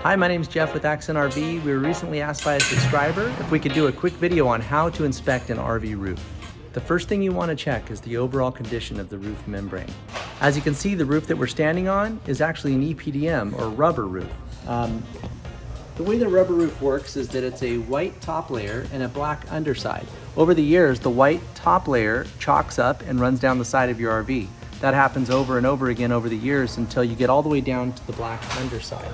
Hi, my name is Jeff with Accent RV. We were recently asked by a subscriber if we could do a quick video on how to inspect an RV roof. The first thing you want to check is the overall condition of the roof membrane. As you can see, the roof that we're standing on is actually an EPDM or rubber roof. The way the rubber roof works is that it's a white top layer and a black underside. Over the years, the white top layer chalks up and runs down the side of your RV. That happens over and over again over the years until you get all the way down to the black underside.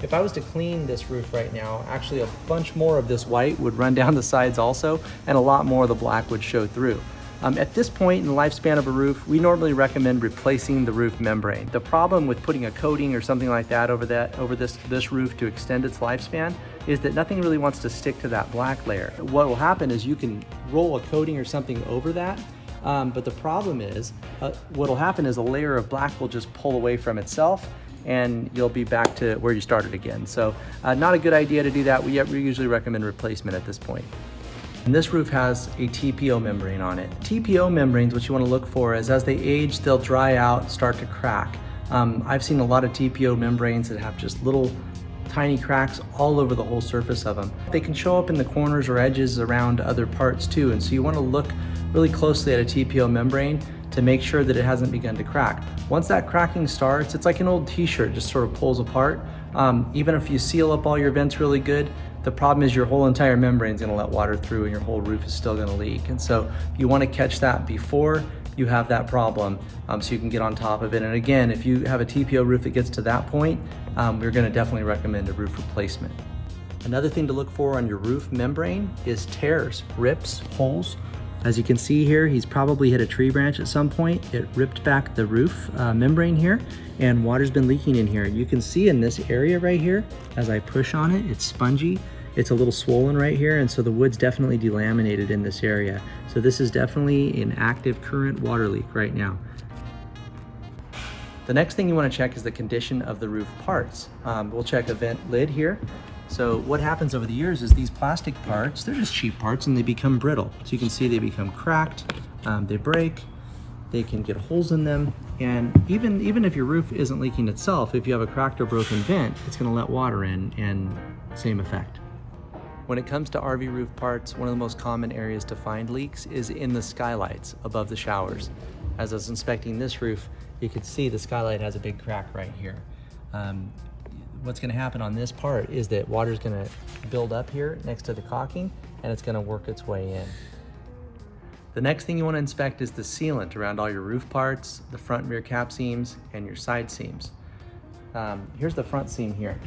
If I was to clean this roof right now, actually a bunch more of this white would run down the sides also, and a lot more of the black would show through. At this point in the lifespan of a roof, we normally recommend replacing the roof membrane. The problem with putting a coating or something like that over this roof to extend its lifespan is that nothing really wants to stick to that black layer. What will happen is you can roll a coating or something over that, but the problem is what will happen is a layer of black will just pull away from itself, and you'll be back to where you started again. So not a good idea to do that. We usually recommend replacement at this point. And this roof has a TPO membrane on it. TPO membranes, what you want to look for is as they age, they'll dry out, start to crack. I've seen a lot of TPO membranes that have just little tiny cracks all over the whole surface of them. They can show up in the corners or edges around other parts too, and so you want to look really closely at a TPO membrane to make sure that it hasn't begun to crack. Once that cracking starts, it's like an old t-shirt, just sort of pulls apart. Even if you seal up all your vents really good, the problem is your whole entire membrane is going to let water through and your whole roof is still going to leak. And so you want to catch that before you have that problem, so you can get on top of it. And again, if you have a TPO roof that gets to that point, we're going to definitely recommend a roof replacement. Another thing to look for on your roof membrane is tears, rips, holes. As you can see here, he's probably hit a tree branch at some point. It ripped back the roof membrane here, and water's been leaking in here. You can see in this area right here, as I push on it, it's spongy. It's a little swollen right here, and so the wood's definitely delaminated in this area. So this is definitely an active current water leak right now. The next thing you want to check is the condition of the roof parts. We'll check a vent lid here. So what happens over the years is these plastic parts, they're just cheap parts and they become brittle. So you can see they become cracked, they break, they can get holes in them. And even if your roof isn't leaking itself, if you have a cracked or broken vent, it's gonna let water in, and same effect. When it comes to RV roof parts, one of the most common areas to find leaks is in the skylights above the showers. As I was inspecting this roof, you could see the skylight has a big crack right here. What's going to happen on this part is that water is going to build up here next to the caulking, and it's going to work its way in. The next thing you want to inspect is the sealant around all your roof parts, the front and rear cap seams, and your side seams. Here's the front seam here.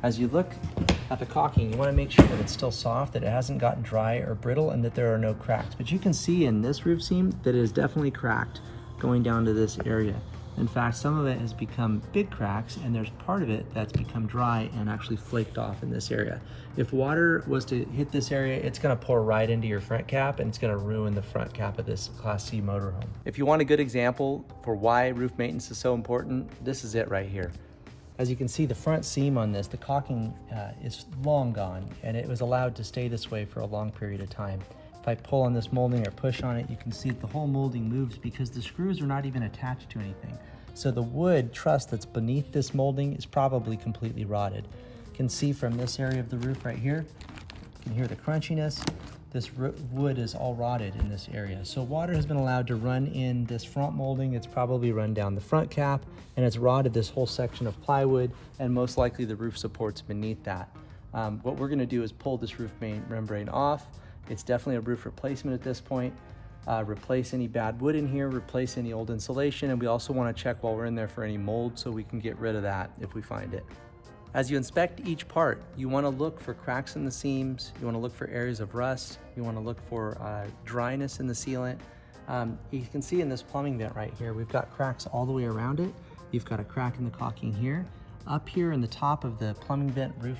As you look at the caulking, you want to make sure that it's still soft, that it hasn't gotten dry or brittle, and that there are no cracks. But you can see in this roof seam that it is definitely cracked going down to this area. In fact, some of it has become big cracks, and there's part of it that's become dry and actually flaked off in this area. If water was to hit this area, it's going to pour right into your front cap, and it's going to ruin the front cap of this Class C motorhome. If you want a good example for why roof maintenance is so important, this is it right here. As you can see, the front seam on this, the caulking is long gone, and it was allowed to stay this way for a long period of time. If I pull on this molding or push on it, you can see that the whole molding moves because the screws are not even attached to anything. So the wood truss that's beneath this molding is probably completely rotted. You can see from this area of the roof right here, you can hear the crunchiness. This wood is all rotted in this area. So water has been allowed to run in this front molding. It's probably run down the front cap, and it's rotted this whole section of plywood, and most likely the roof supports beneath that. What we're gonna do is pull this roof membrane off. It's definitely a roof replacement at this point. Replace any bad wood in here, replace any old insulation, and we also want to check while we're in there for any mold so we can get rid of that if we find it. As you inspect each part, you want to look for cracks in the seams, you want to look for areas of rust, you want to look for dryness in the sealant. You can see in this plumbing vent right here, we've got cracks all the way around it. You've got a crack in the caulking here. Up here in the top of the plumbing vent roof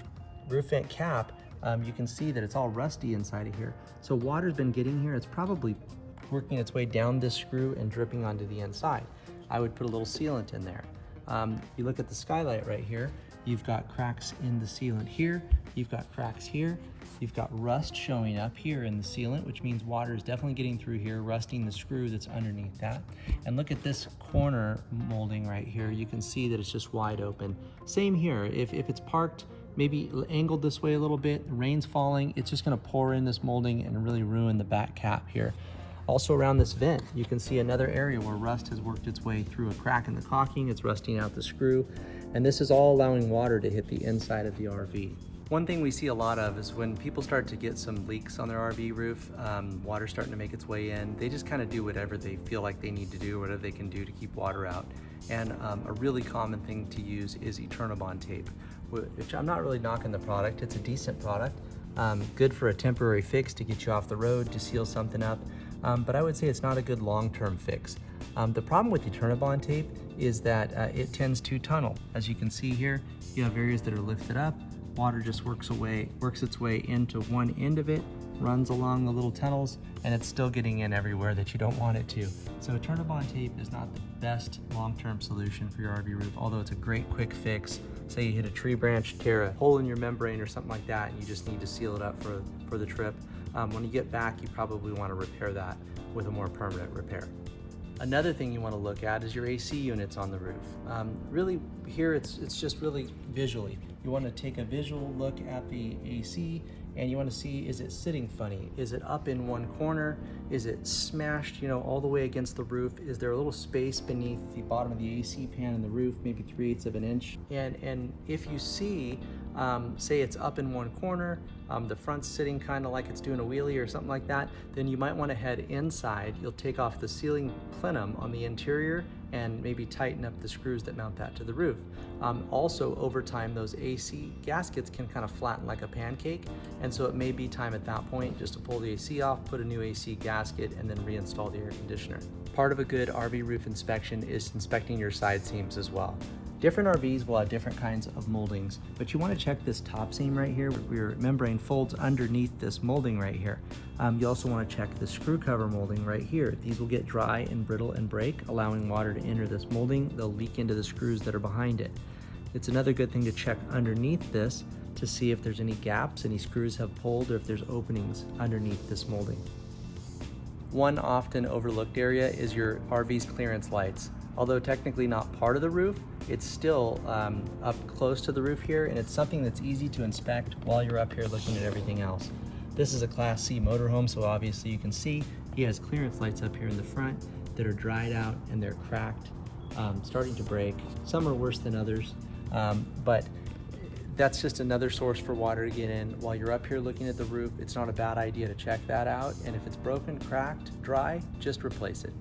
vent cap, you can see that it's all rusty inside of here. So water's been getting here. It's probably working its way down this screw and dripping onto the inside. I would put a little sealant in there. You look at the skylight right here, you've got cracks in the sealant here, you've got cracks here, you've got rust showing up here in the sealant, which means water is definitely getting through here, rusting the screw that's underneath that. And look at this corner molding right here. You can see that it's just wide open. Same here. If it's parked maybe angled this way a little bit, the rain's falling, it's just gonna pour in this molding and really ruin the back cap here. Also around this vent, you can see another area where rust has worked its way through a crack in the caulking, it's rusting out the screw, and this is all allowing water to hit the inside of the RV. One thing we see a lot of is when people start to get some leaks on their RV roof, water starting to make its way in, they just kind of do whatever they feel like they need to do, whatever they can do to keep water out. And a really common thing to use is Eternabond tape, which I'm not really knocking the product. It's a decent product, good for a temporary fix to get you off the road, to seal something up, but I would say it's not a good long-term fix. The problem with Eternabond tape is that it tends to tunnel. As you can see here, you have areas that are lifted up, water just works its way into one end of it, runs along the little tunnels, and it's still getting in everywhere that you don't want it to. So Eternabond tape is not the best long-term solution for your RV roof, although it's a great quick fix. Say you hit a tree branch, tear a hole in your membrane or something like that, and you just need to seal it up for the trip. When you get back, you probably want to repair that with a more permanent repair. Another thing you want to look at is your AC units on the roof. Really here it's just really visually. You want to take a visual look at the AC and you want to see, is it sitting funny? Is it up in one corner? Is it smashed, all the way against the roof? Is there a little space beneath the bottom of the AC pan in the roof, maybe 3/8 of an inch? And if you see, say it's up in one corner, the front's sitting kind of like it's doing a wheelie or something like that, then you might want to head inside. You'll take off the ceiling plenum on the interior and maybe tighten up the screws that mount that to the roof. Also, over time, those AC gaskets can kind of flatten like a pancake, and so it may be time at that point just to pull the AC off, put a new AC gasket, and then reinstall the air conditioner. Part of a good RV roof inspection is inspecting your side seams as well. Different RVs will have different kinds of moldings, but you want to check this top seam right here where your membrane folds underneath this molding right here. You also want to check the screw cover molding right here. These will get dry and brittle and break, allowing water to enter this molding. They'll leak into the screws that are behind it. It's another good thing to check underneath this to see if there's any gaps, any screws have pulled, or if there's openings underneath this molding. One often overlooked area is your RV's clearance lights. Although technically not part of the roof, it's still up close to the roof here, and it's something that's easy to inspect while you're up here looking at everything else. This is a Class C motorhome, so obviously you can see he has clearance lights up here in the front that are dried out and they're cracked, starting to break. Some are worse than others, but that's just another source for water to get in. While you're up here looking at the roof, it's not a bad idea to check that out, and if it's broken, cracked, dry, just replace it.